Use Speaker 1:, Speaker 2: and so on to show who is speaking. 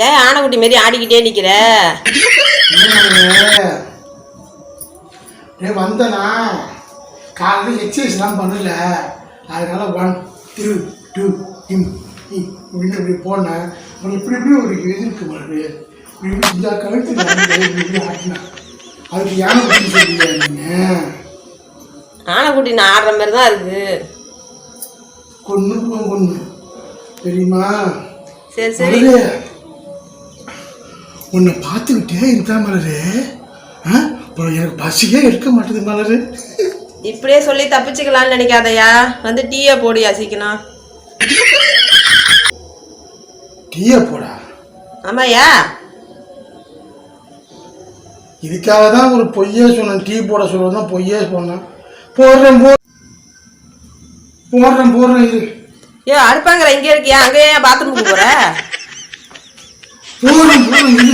Speaker 1: ஏன் ஆனைக்குட்டி மாரி ஆடிக்கிட்டே நிற்கிற?
Speaker 2: வந்தனா காலையில் எக்ஸசைஸ்லாம் பண்ணல, அதனால 1 2 2 அப்படின்னு இப்படி போனேன். அப்புறம் இப்படி இப்படி ஒரு இது இருக்கு பாரு, இந்த கழுத்து ஆட்டினா அதுக்கு யானை குட்டி சொல்லியா நீங்கள்?
Speaker 1: ஆனைக்குட்டி நான் ஆடுற மாதிரி தான் இருக்கு.
Speaker 2: கொன்று தெரியுமா?
Speaker 1: சரி சரி.
Speaker 2: உன்னை பார்த்துக்கிட்டே இருக்கா மலரு. அப்புறம் எனக்கு பசியே எடுக்க மாட்டேது மலரு.
Speaker 1: இப்படியே சொல்லி தப்பிச்சுக்கலான்னு நினைக்காதயா. வந்து டீயை போடியா சீக்கிரம்.
Speaker 2: டீயை போடா?
Speaker 1: ஆமாயா.
Speaker 2: இதுக்காக தான் ஒரு பொய்யே சொன்னேன். டீ போட சொல்றதான் பொய்யே சொன்னேன். போடுறேன் இது.
Speaker 1: ஏ அடுப்பாங்கிற இங்கே இருக்கியா? அங்கே ஏன் பாத்ரூமுக்கு போற?
Speaker 2: போடுறேன் இது.